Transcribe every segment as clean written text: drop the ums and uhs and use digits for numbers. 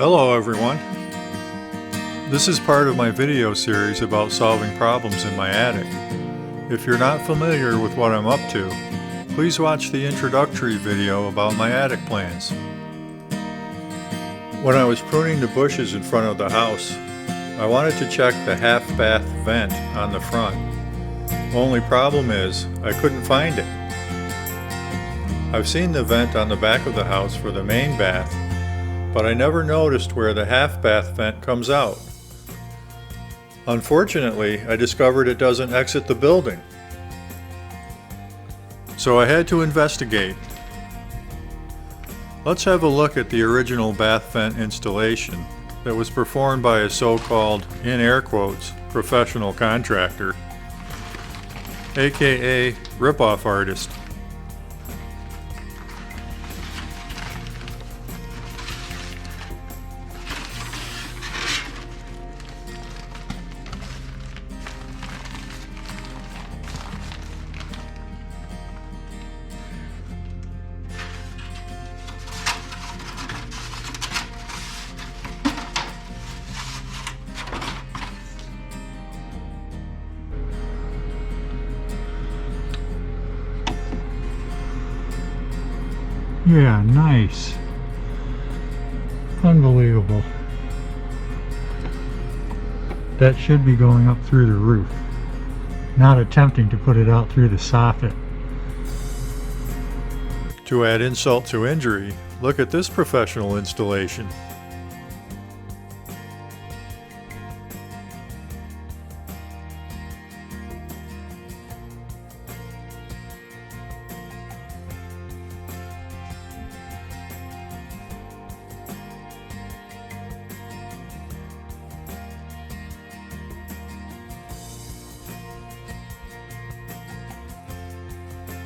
Hello everyone. This is part of my video series about solving problems in my attic. If you're not familiar with what I'm up to, please watch the introductory video about my attic plans. When I was pruning the bushes in front of the house, I wanted to check the half bath vent on the front. Only problem is, I couldn't find it. I've seen the vent on the back of the house for the main bath, but I never noticed where the half bath vent comes out. Unfortunately, I discovered it doesn't exit the building. So I had to investigate. Let's have a look at the original bath vent installation that was performed by a so-called, in air quotes, professional contractor, aka rip-off artist. Yeah, nice. Unbelievable. That should be going up through the roof. Not attempting to put it out through the soffit. To add insult to injury, look at this professional installation.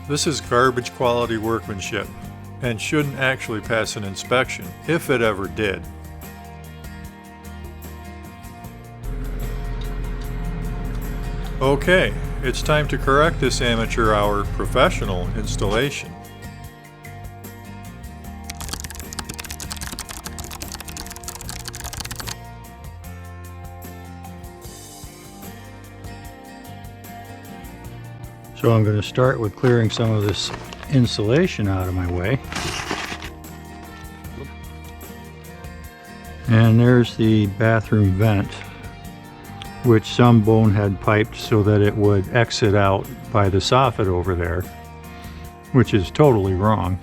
This is garbage quality workmanship and shouldn't actually pass an inspection, if it ever did. Okay, it's time to correct this amateur hour professional installation. So I'm going to start with clearing some of this insulation out of my way. And there's the bathroom vent, which some bonehead piped so that it would exit out by the soffit over there, which is totally wrong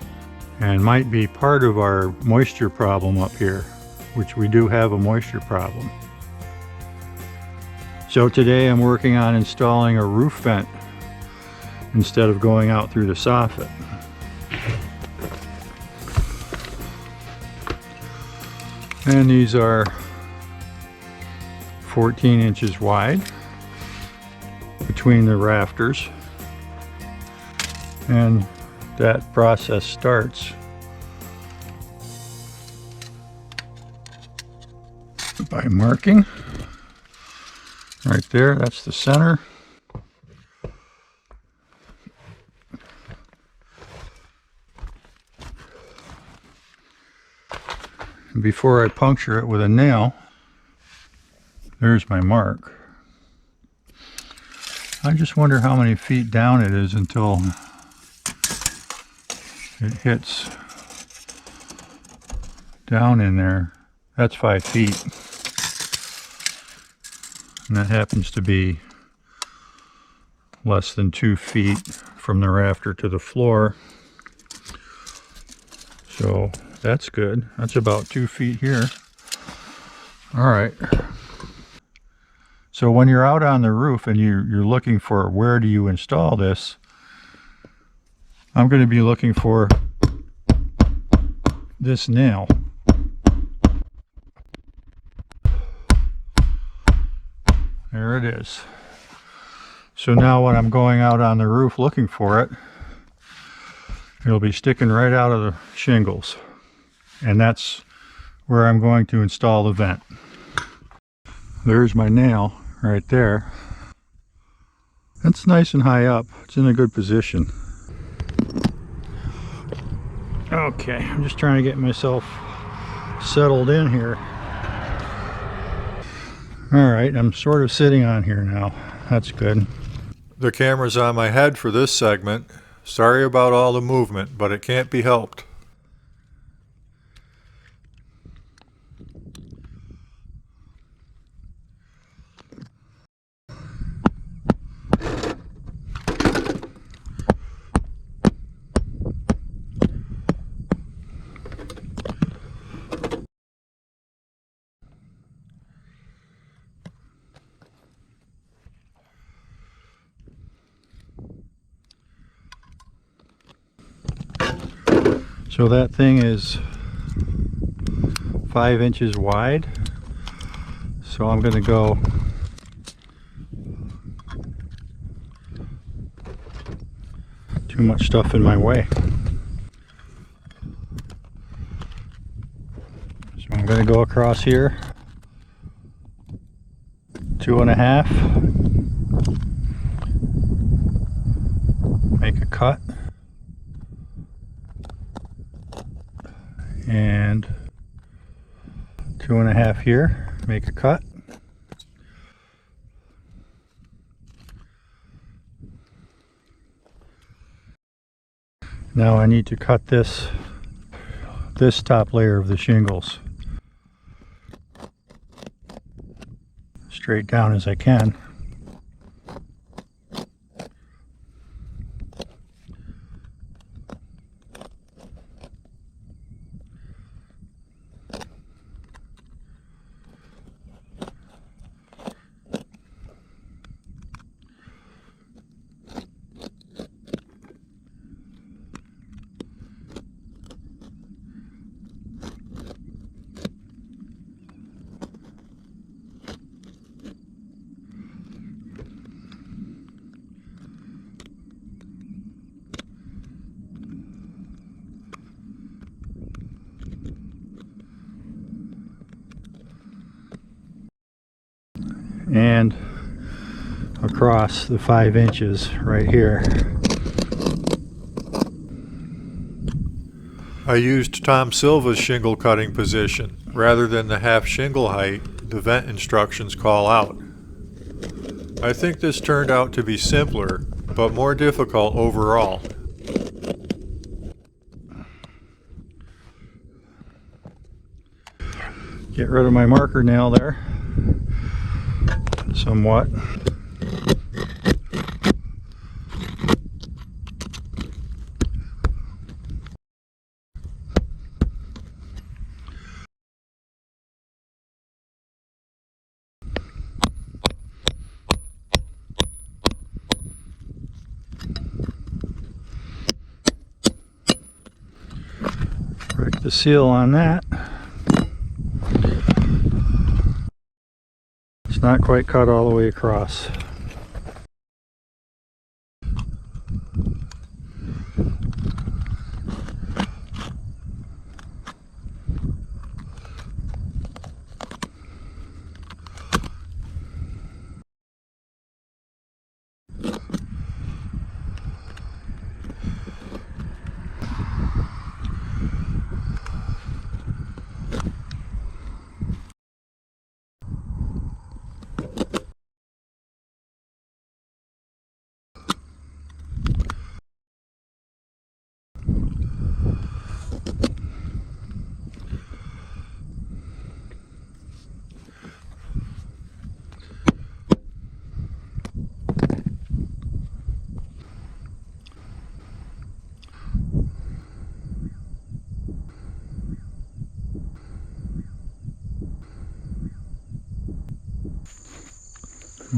and might be part of our moisture problem up here, which we do have a moisture problem. So today I'm working on installing a roof vent instead of going out through the soffit. And these are 14 inches wide between the rafters. And that process starts by marking right there. That's the center. Before I puncture it with a nail, there's my mark. I just wonder how many feet down it is until it hits down in there. That's 5 feet. And that happens to be less than 2 feet from the rafter to the floor. So that's good. That's about 2 feet here. All right. So when you're out on the roof and you're looking for where do you install this, I'm going to be looking for this nail. There it is. So now when I'm going out on the roof looking for it, it'll be sticking right out of the shingles. And that's where I'm going to install the vent. There's my nail right there. That's nice and high up. It's in a good position. Okay, I'm just trying to get myself settled in here. Alright, I'm sort of sitting on here now. That's good. The camera's on my head for this segment. Sorry about all the movement, but it can't be helped. So that thing is 5 inches wide. So I'm going to go too much stuff in my way. So I'm going to go across here 2.5. Make a cut. And 2.5 here, make a cut. Now I need to cut this top layer of the shingles straight down as I can. And across the 5 inches right here. I used Tom Silva's shingle cutting position rather than the half shingle height the vent instructions call out. I think this turned out to be simpler, but more difficult overall. Get rid of my marker nail there. Somewhat. Break the seal on that. Not quite cut all the way across.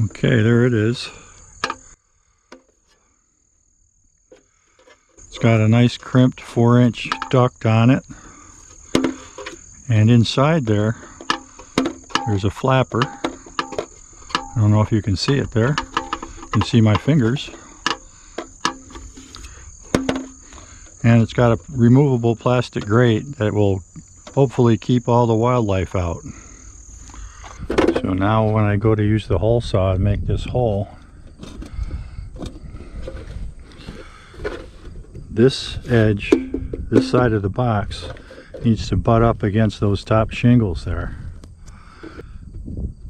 Okay, there it is. It's got a nice crimped 4-inch duct on it. And inside there's a flapper. I don't know if you can see it there. You can see my fingers. And it's got a removable plastic grate that will hopefully keep all the wildlife out. So now when I go to use the hole saw and make this hole, this edge, this side of the box, needs to butt up against those top shingles there.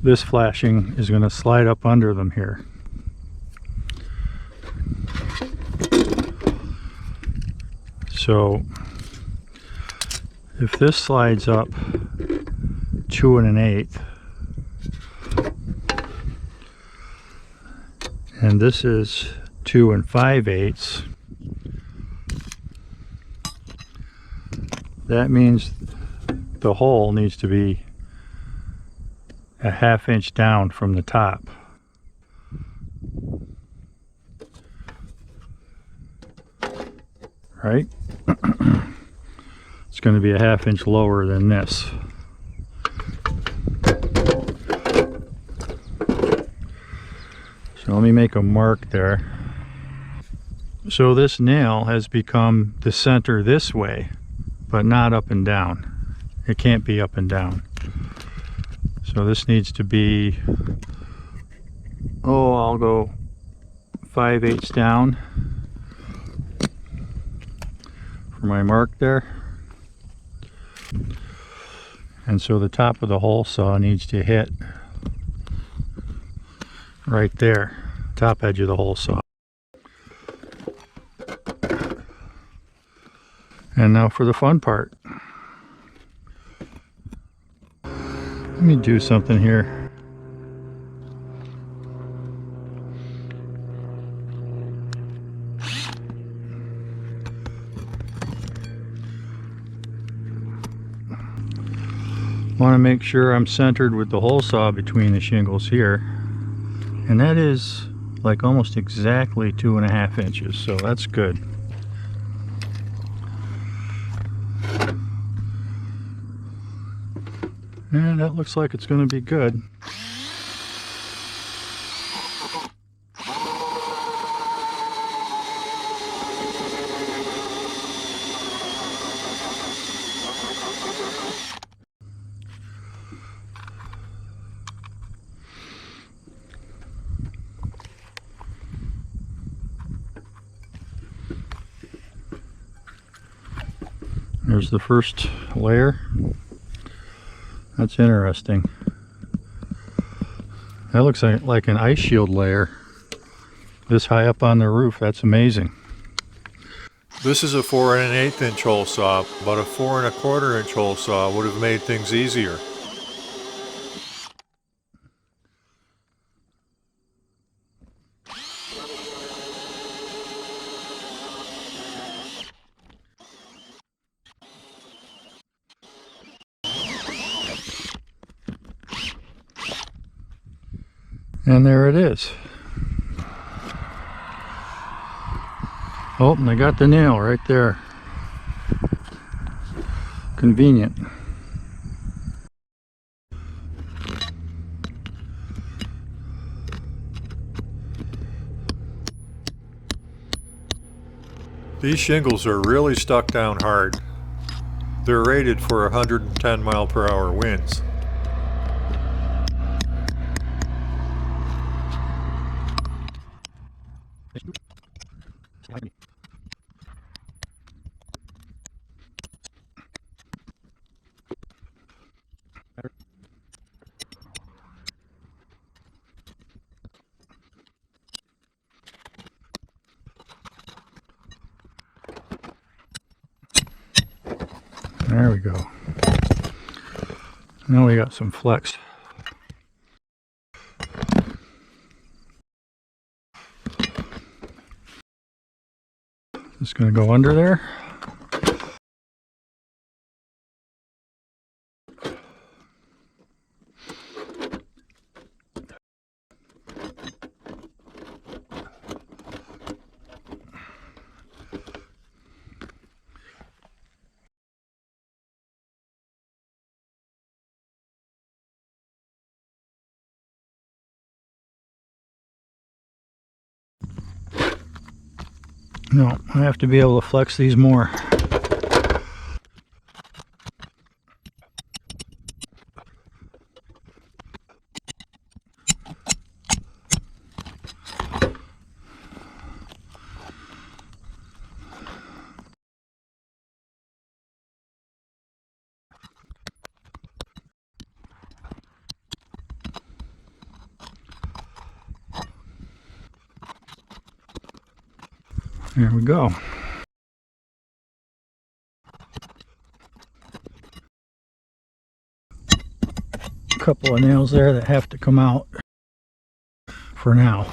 This flashing is going to slide up under them here. So if this slides up 2 1/8 and this is 2 5/8, that means the hole needs to be a 1/2 inch down from the top. Right? It's going to be a 1/2 inch lower than this. So let me make a mark there. So this nail has become the center this way, but not up and down. It can't be up and down. So this needs to be, oh, I'll go 5/8 down for my mark there. And so the top of the hole saw needs to hit right there, top edge of the hole saw. And now for the fun part. Let me do something here. Want to make sure I'm centered with the hole saw between the shingles here. And that is like almost exactly 2 1/2 inches, so that's good. And that looks like it's going to be good. There's the first layer. That's interesting. That looks like an ice shield layer. This high up on the roof, that's amazing. This is a 4 1/8 inch hole saw, but a 4 1/4 inch hole saw would have made things easier. And there it is. Oh, and I got the nail right there. Convenient. These shingles are really stuck down hard. They're rated for 110 mile/hour winds. There we go. Now we got some flex. Just going to go under there. No, I have to be able to flex these more. There we go. A couple of nails there that have to come out for now.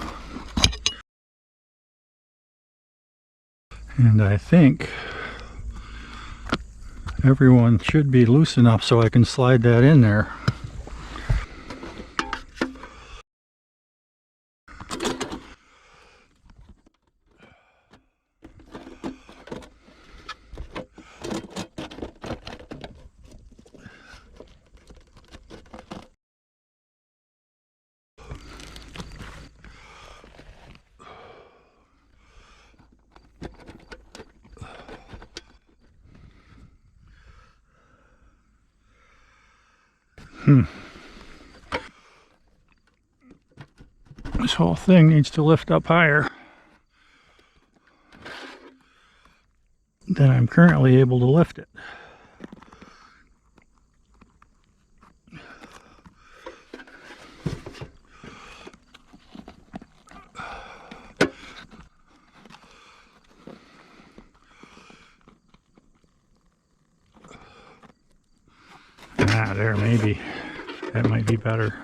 And I think everyone should be loose enough so I can slide that in there. This whole thing needs to lift up higher than I'm currently able to lift it. There, maybe. That might be better.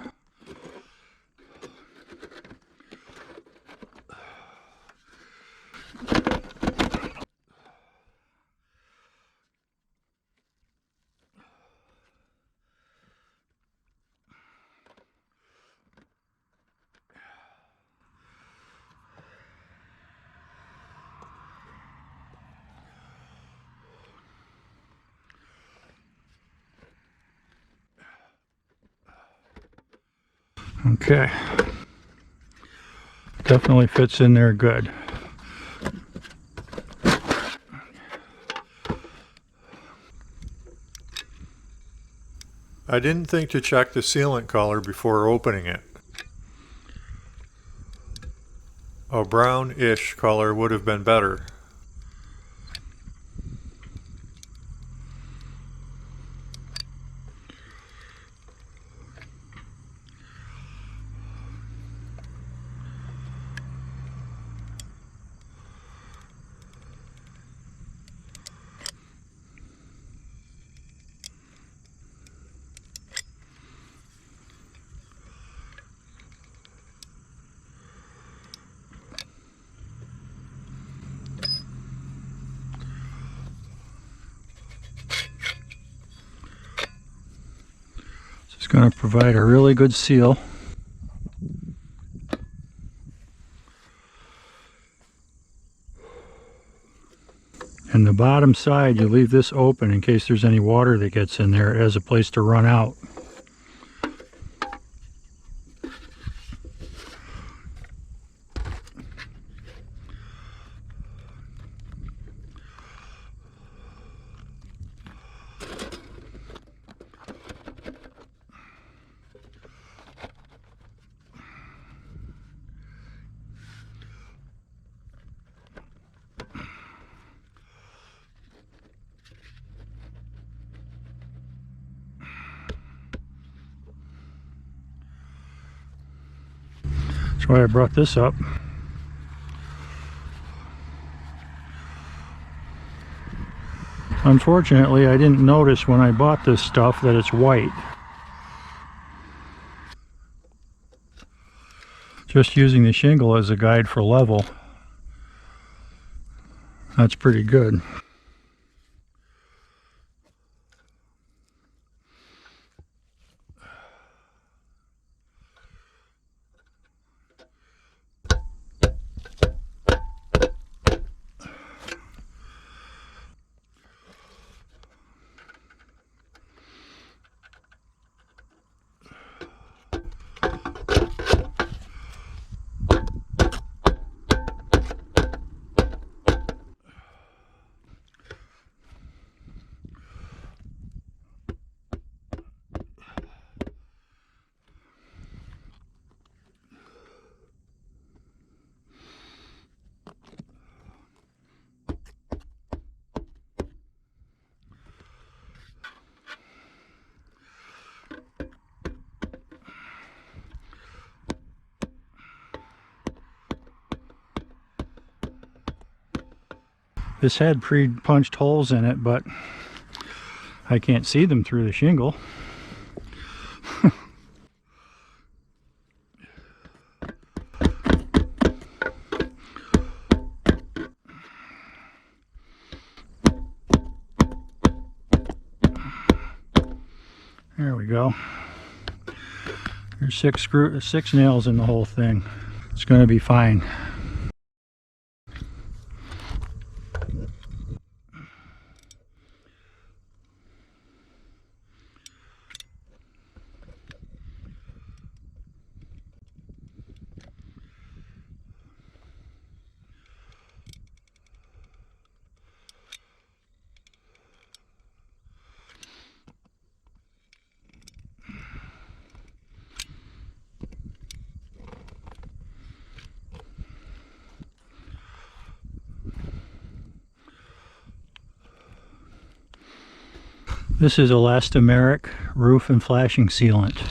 Okay. Definitely fits in there good. I didn't think to check the sealant color before opening it. A brownish color would have been better. It's going to provide a really good seal. And the bottom side, you leave this open in case there's any water that gets in there as a place to run out. That's why I brought this up. Unfortunately, I didn't notice when I bought this stuff that it's white. Just using the shingle as a guide for level, that's pretty good. This had pre-punched holes in it, but I can't see them through the shingle. There we go. There's six nails in the whole thing. It's going to be fine. This is elastomeric roof and flashing sealant.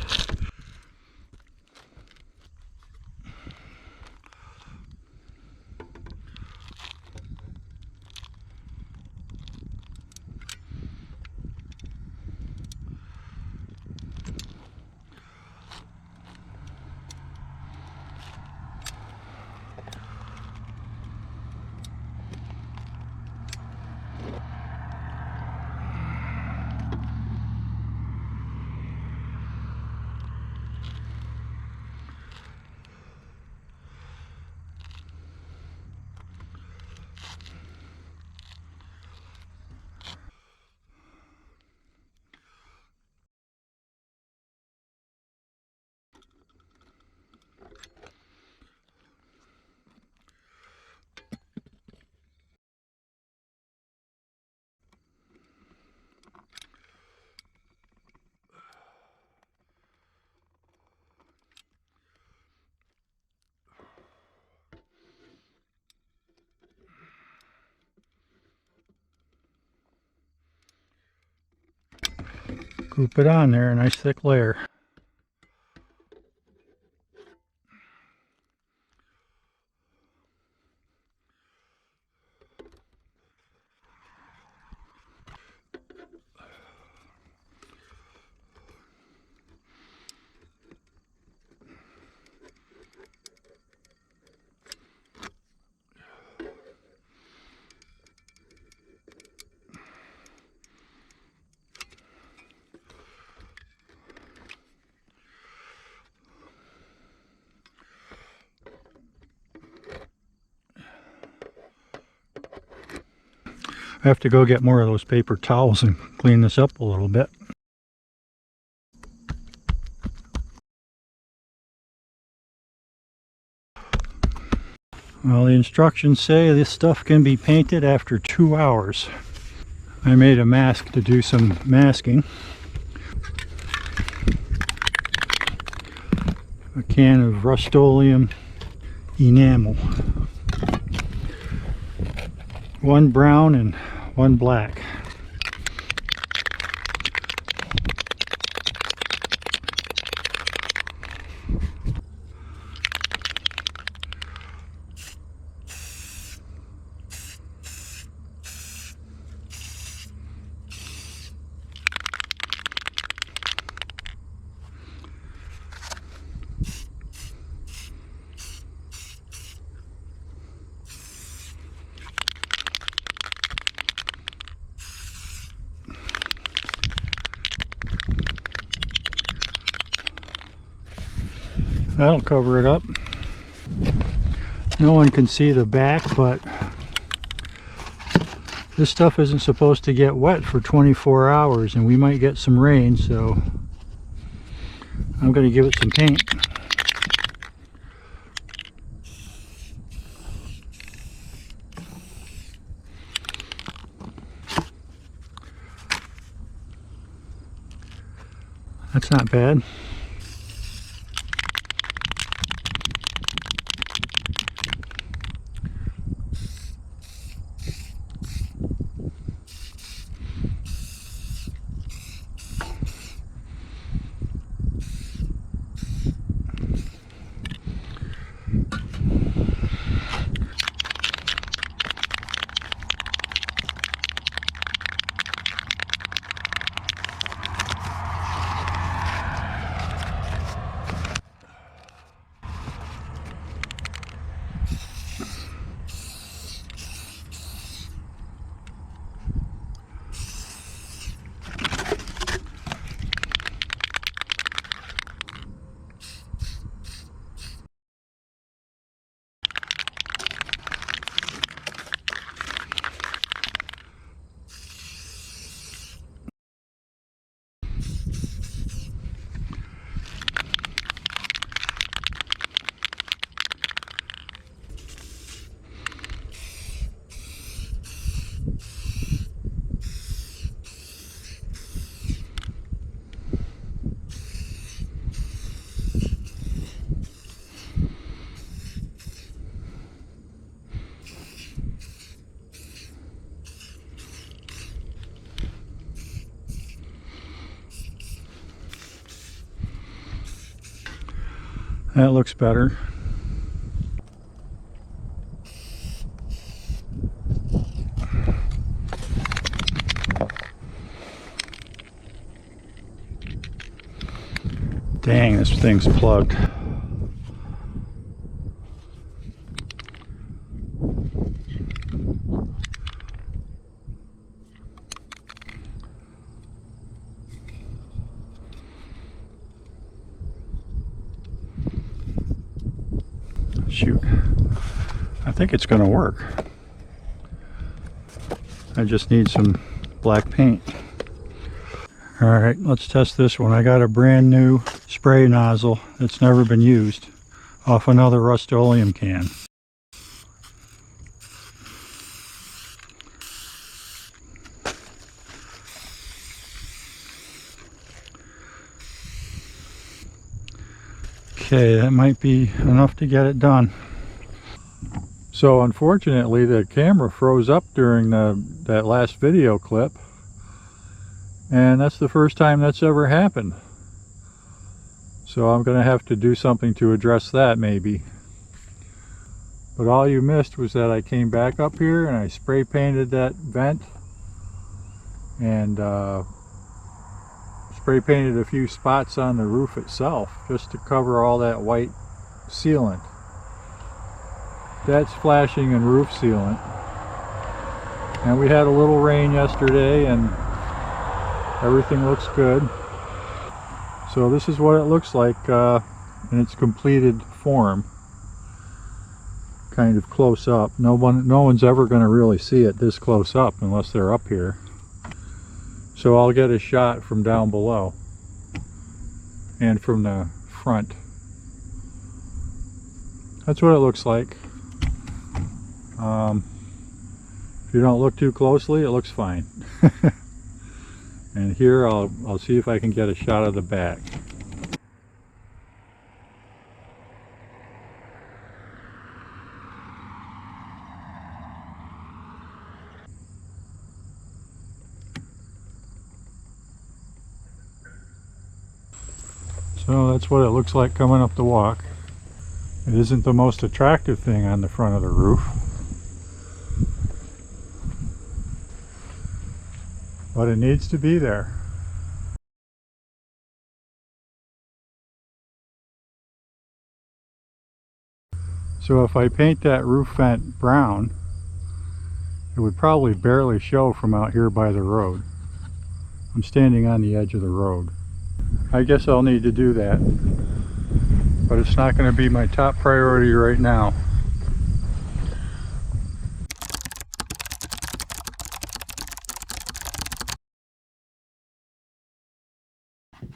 Group it on there, a nice thick layer. I have to go get more of those paper towels and clean this up a little bit. Well, the instructions say this stuff can be painted after 2 hours. I made a mask to do some masking. A can of Rust-Oleum enamel. One brown and one black. That'll cover it up. No one can see the back, but this stuff isn't supposed to get wet for 24 hours, and we might get some rain, so I'm going to give it some paint. That's not bad. That looks better. Dang, this thing's plugged. Shoot. I think it's going to work. I just need some black paint. Alright, let's test this one. I got a brand new spray nozzle that's never been used off another Rust-Oleum can. Okay, that might be enough to get it done. So unfortunately the camera froze up during that last video clip, and that's the first time that's ever happened. So I'm going to have to do something to address that maybe. But all you missed was that I came back up here and I spray painted that vent and spray painted a few spots on the roof itself just to cover all that white sealant. That's flashing and roof sealant. And we had a little rain yesterday and everything looks good. So this is what it looks like in its completed form. Kind of close up. No one's ever going to really see it this close up unless they're up here. So I'll get a shot from down below and from the front. That's what it looks like. If you don't look too closely, it looks fine. And here I'll see if I can get a shot of the back. So that's what it looks like coming up the walk. It isn't the most attractive thing on the front of the roof, but it needs to be there. So if I paint that roof vent brown, it would probably barely show from out here by the road. I'm standing on the edge of the road. I guess I'll need to do that, but it's not going to be my top priority right now.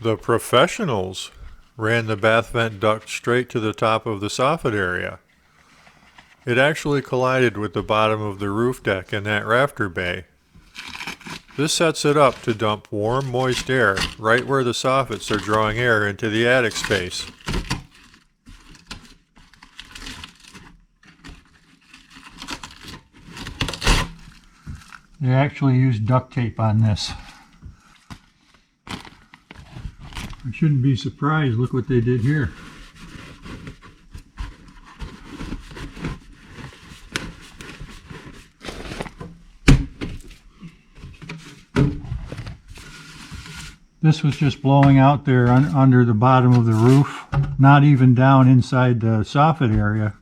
The professionals ran the bath vent duct straight to the top of the soffit area. It actually collided with the bottom of the roof deck in that rafter bay. This sets it up to dump warm, moist air right where the soffits are drawing air into the attic space. They actually used duct tape on this. I shouldn't be surprised. Look what they did here. This was just blowing out there under the bottom of the roof, not even down inside the soffit area,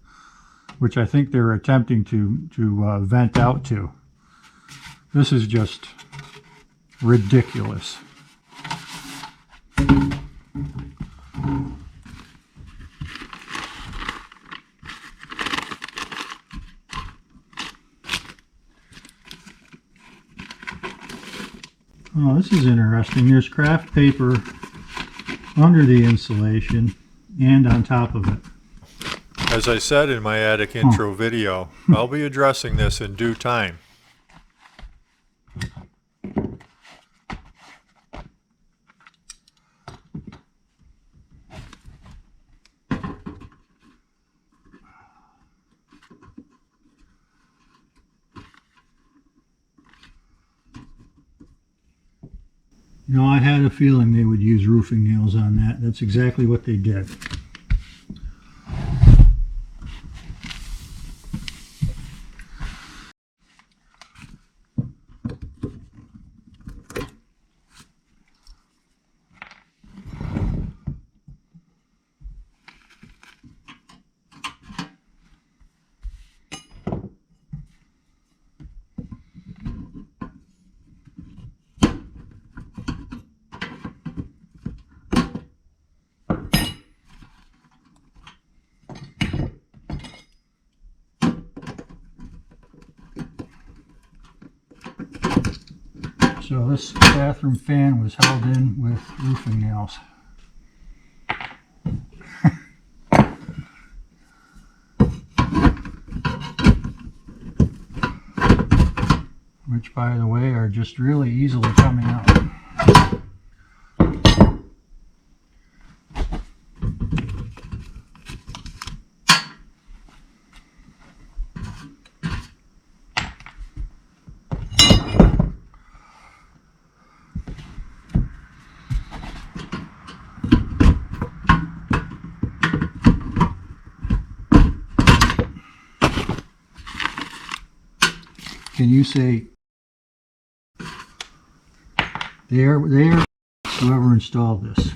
which I think they're attempting to vent out to. This is just ridiculous. Oh, this is interesting. There's craft paper under the insulation and on top of it. As I said in my attic intro video, I'll be addressing this in due time. You know, I had a feeling they would use roofing nails on that. That's exactly what they did. So this bathroom fan was held in with roofing nails. Which, by the way, are just really easily coming out. Can you say there, whoever installed this?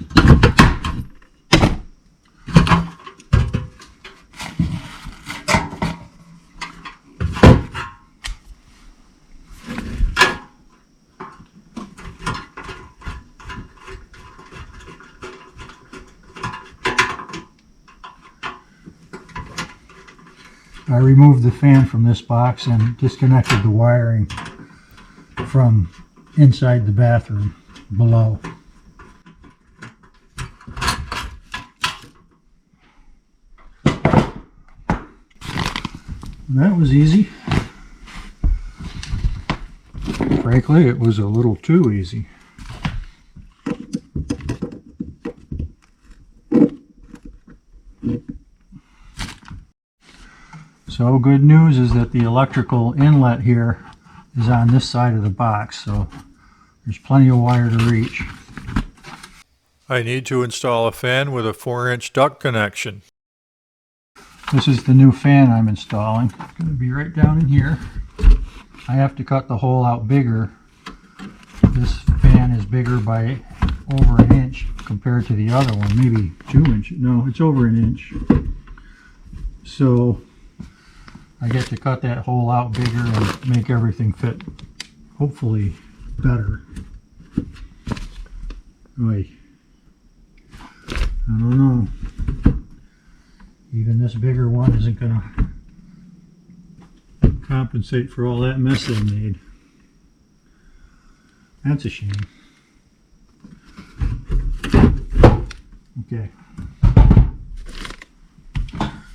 I removed the fan from this box and disconnected the wiring from inside the bathroom below. That was easy. Frankly, it was a little too easy. So good news is that the electrical inlet here is on this side of the box, so there's plenty of wire to reach. I need to install a fan with a 4-inch duct connection. This is the new fan I'm installing. It's going to be right down in here. I have to cut the hole out bigger. This fan is bigger by over an inch compared to the other one, maybe 2 inches. No, it's over an inch. So I get to cut that hole out bigger and make everything fit, hopefully, better. Oy. I don't know. Even this bigger one isn't going to compensate for all that mess they made. That's a shame. Okay.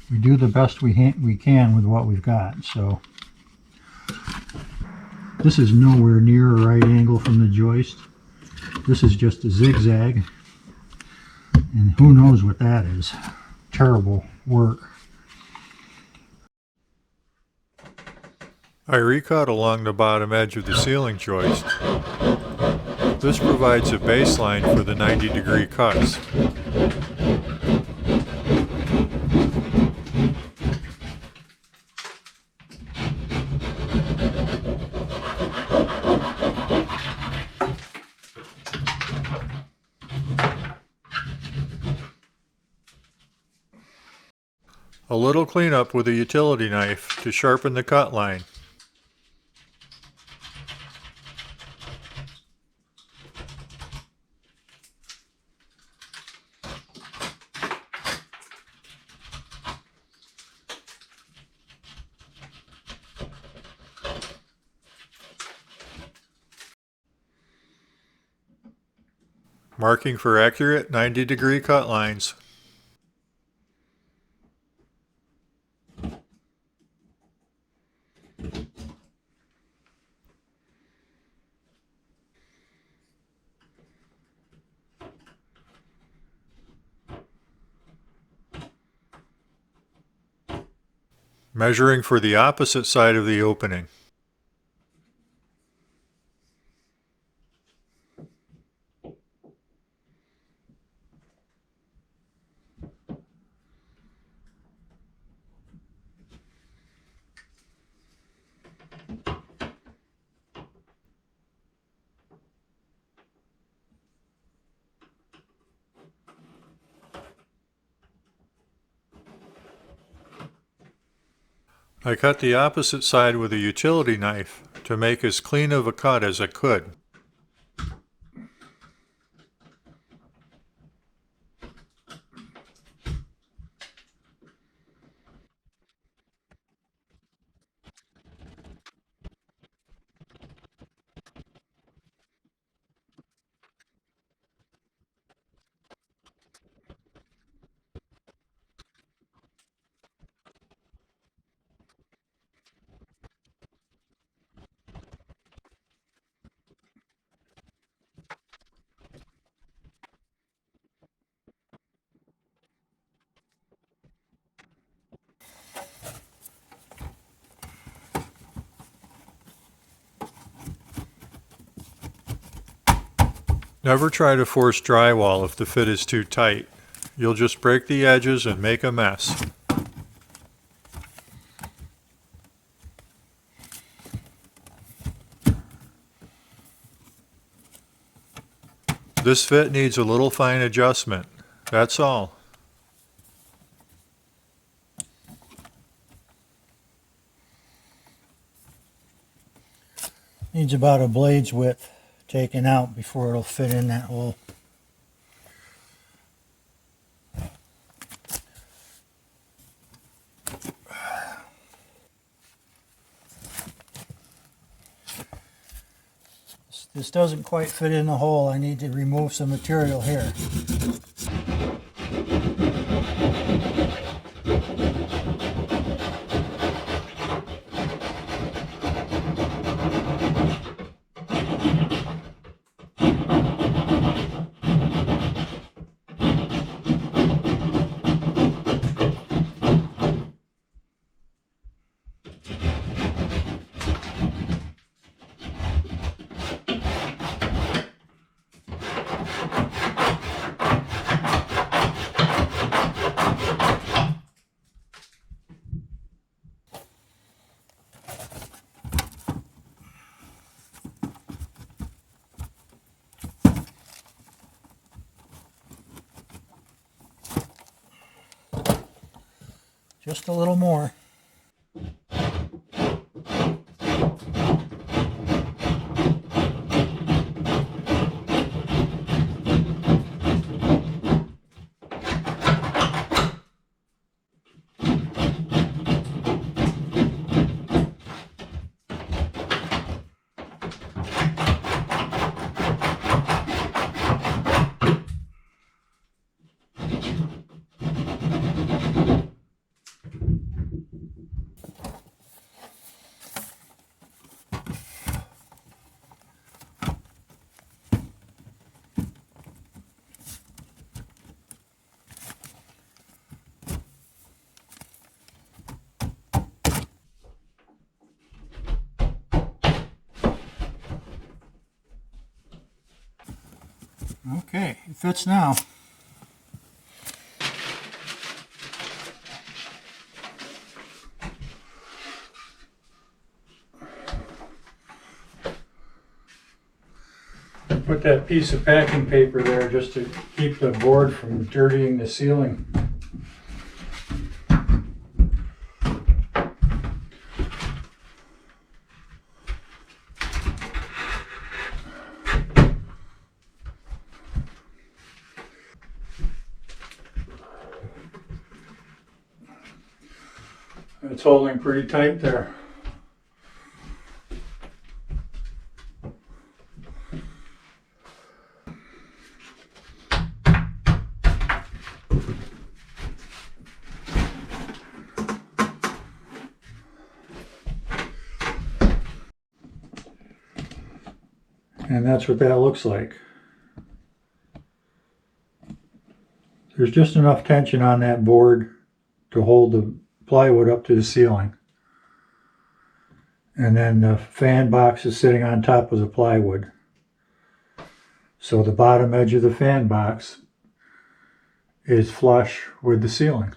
We do the best we can with what we've got. So this is nowhere near a right angle from the joist. This is just a zigzag, and who knows what that is. Terrible work. I recut along the bottom edge of the ceiling joist. This provides a baseline for the 90-degree cuts. A little cleanup with a utility knife to sharpen the cut line. Marking for accurate 90-degree cut lines. Measuring for the opposite side of the opening. I cut the opposite side with a utility knife to make as clean of a cut as I could. Never try to force drywall if the fit is too tight. You'll just break the edges and make a mess. This fit needs a little fine adjustment. That's all. Needs about a blade's width taken out before it'll fit in that hole. This doesn't quite fit in the hole. I need to remove some material here. Just a little more. Okay, it fits now. Put that piece of packing paper there just to keep the board from dirtying the ceiling. It's holding pretty tight there. And that's what that looks like. There's just enough tension on that board to hold the plywood up to the ceiling. And then the fan box is sitting on top of the plywood. So the bottom edge of the fan box is flush with the ceiling.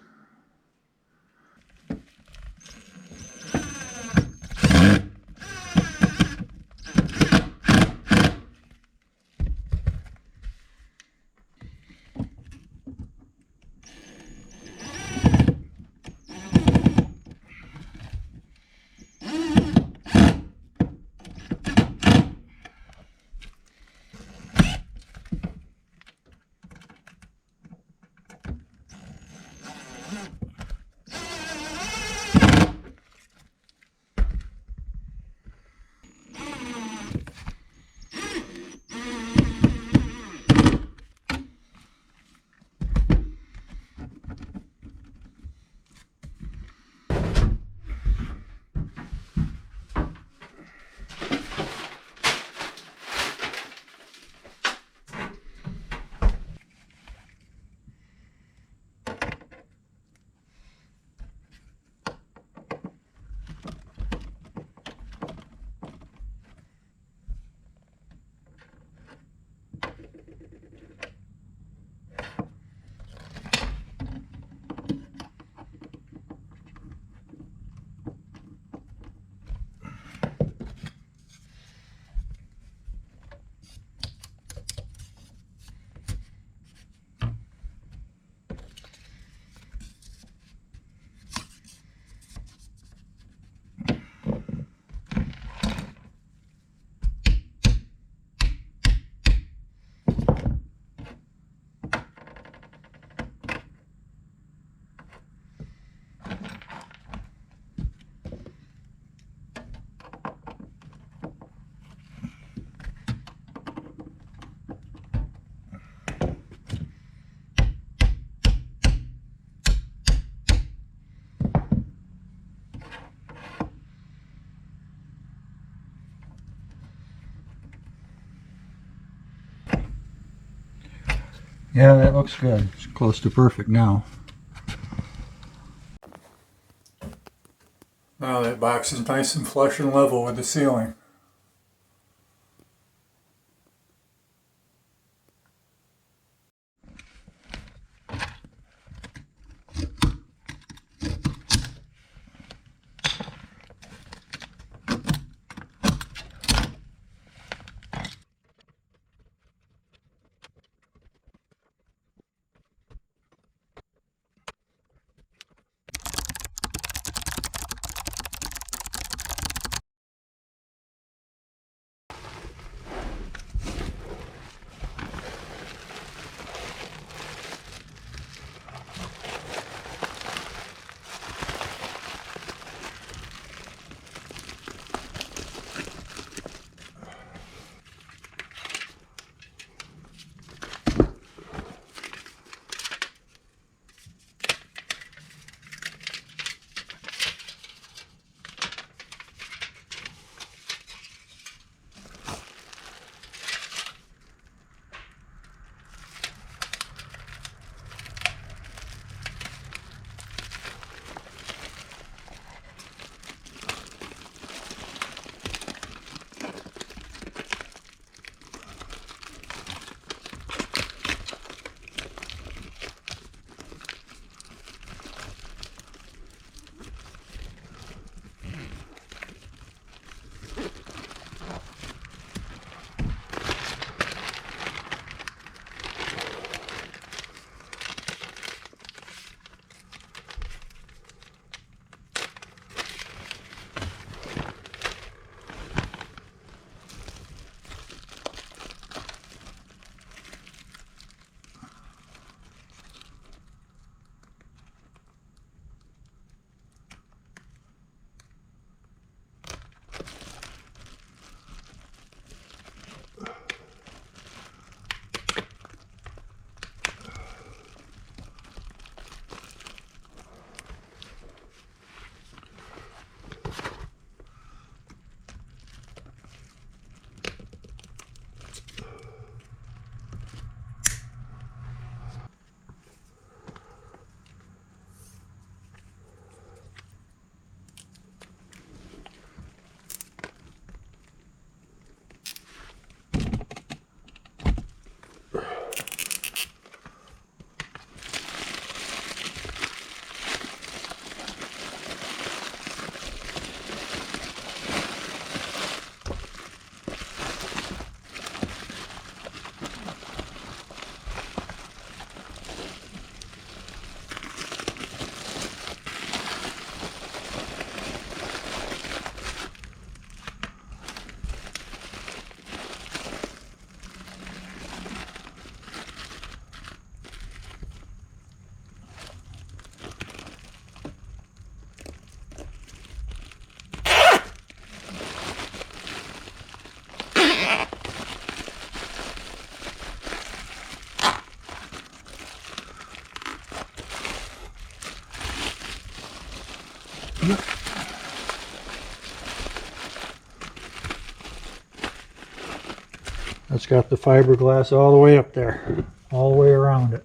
Yeah, that looks good. It's close to perfect now. Now that box is nice and flush and level with the ceiling. That's got the fiberglass all the way up there, all the way around it.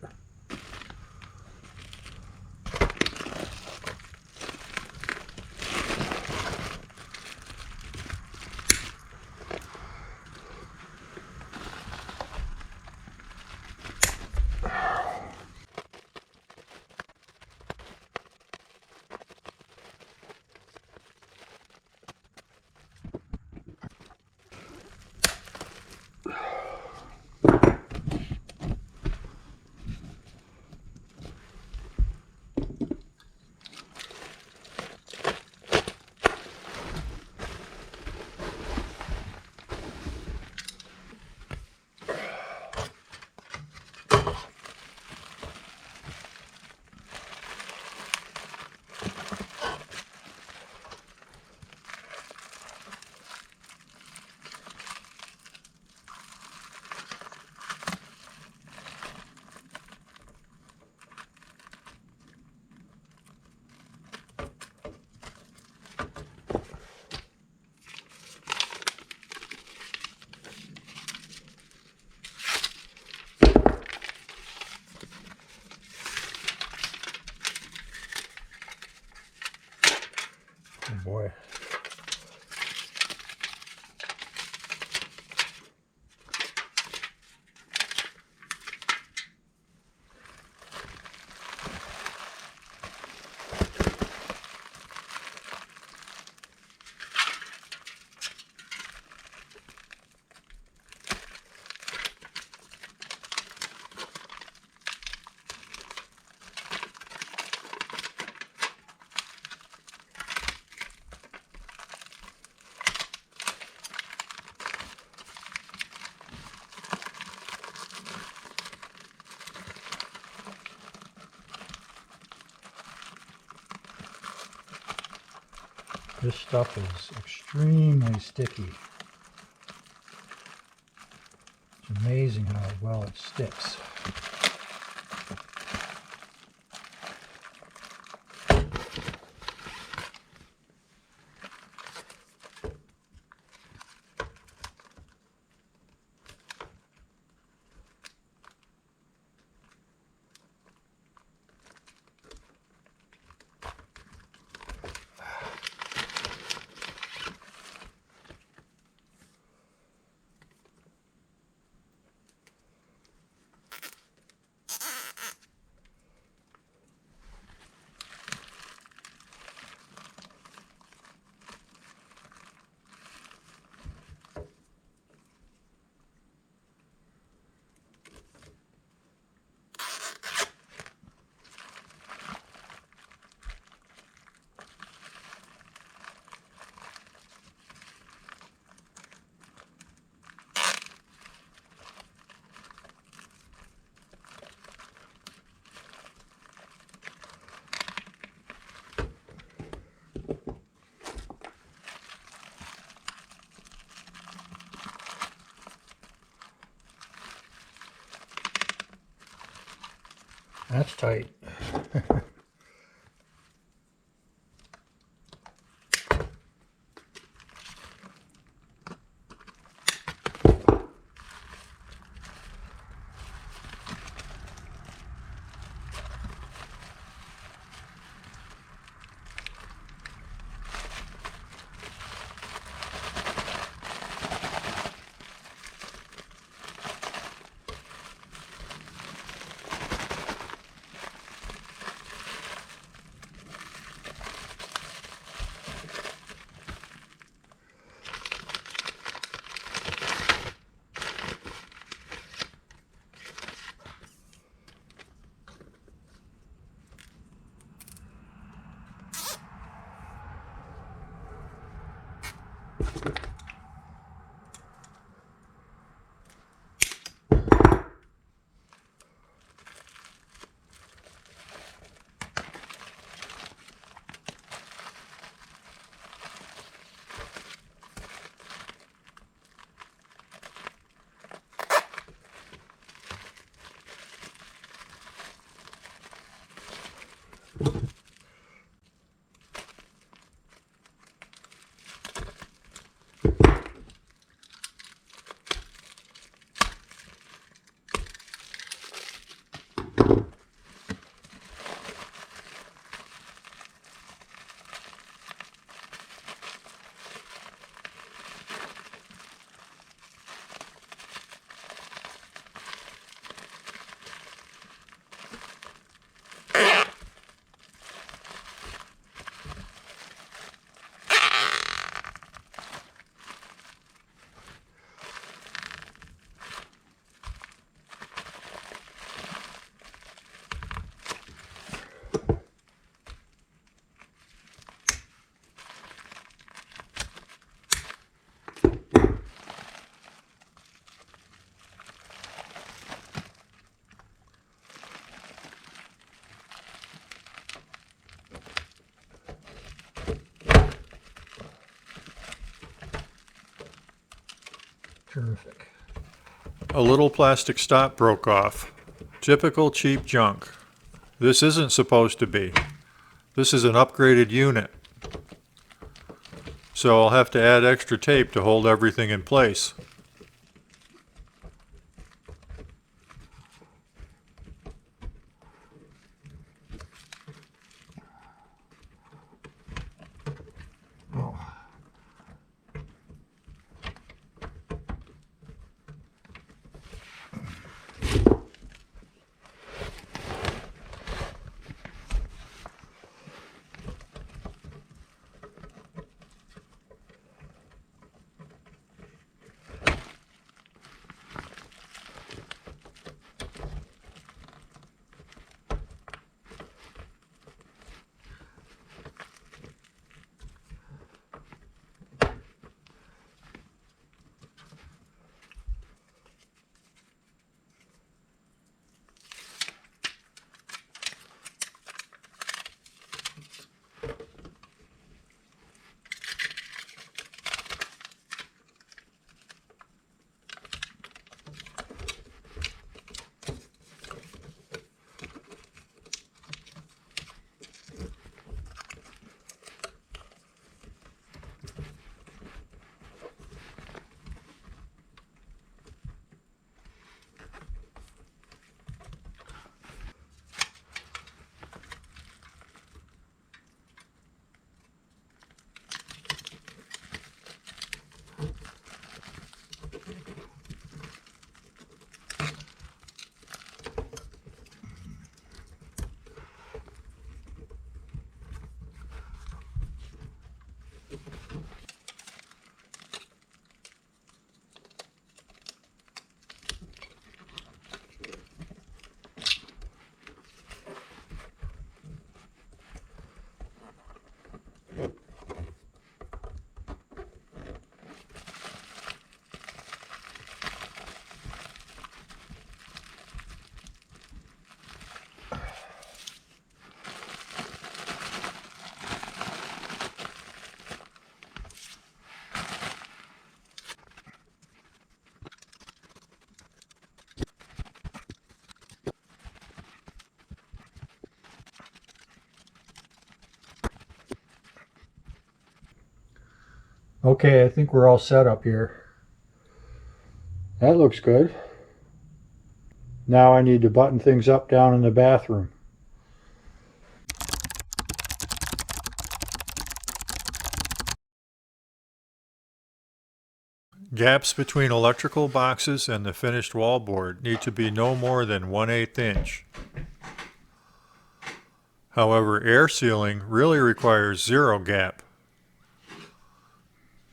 This stuff is extremely sticky. It's amazing how well it sticks. That's tight. Terrific. A little plastic stop broke off. Typical cheap junk. This isn't supposed to be. This is an upgraded unit. So I'll have to add extra tape to hold everything in place. Oh. Okay, I think we're all set up here. That looks good. Now I need to button things up down in the bathroom. Gaps between electrical boxes and the finished wallboard need to be no more than 1/8 inch. However, air sealing really requires 0 gap.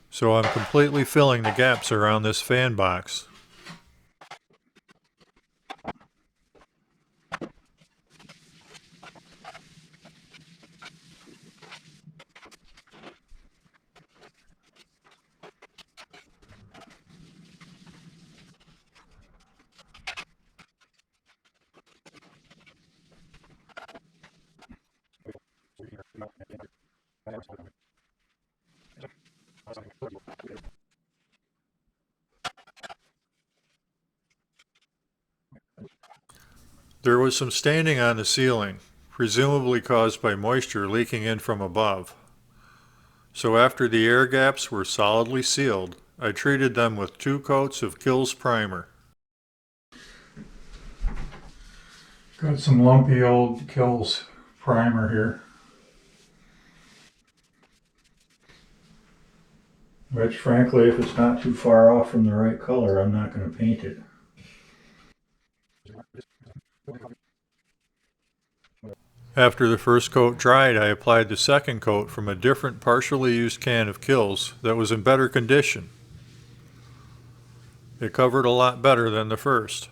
So I'm completely filling the gaps around this fan box. There was some staining on the ceiling, presumably caused by moisture leaking in from above. So after the air gaps were solidly sealed, I treated them with 2 coats of Kills primer. Got some lumpy old Kills primer here, which frankly, if it's not too far off from the right color, I'm not going to paint it. After the first coat dried, I applied the second coat from a different partially used can of Kills that was in better condition. It covered a lot better than the first.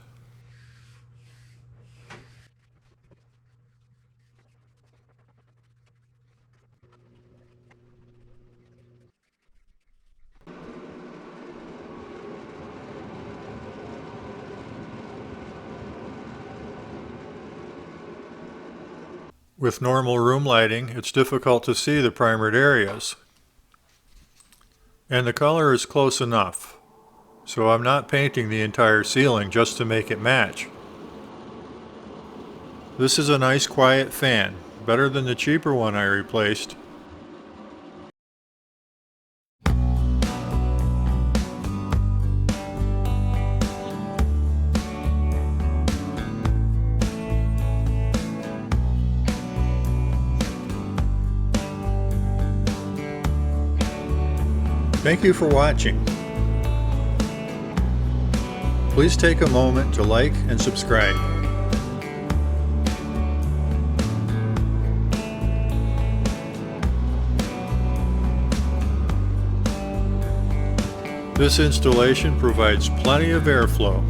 With normal room lighting, it's difficult to see the primered areas. And the color is close enough, so I'm not painting the entire ceiling just to make it match. This is a nice quiet fan, better than the cheaper one I replaced. Thank you for watching. Please take a moment to like and subscribe. This installation provides plenty of airflow.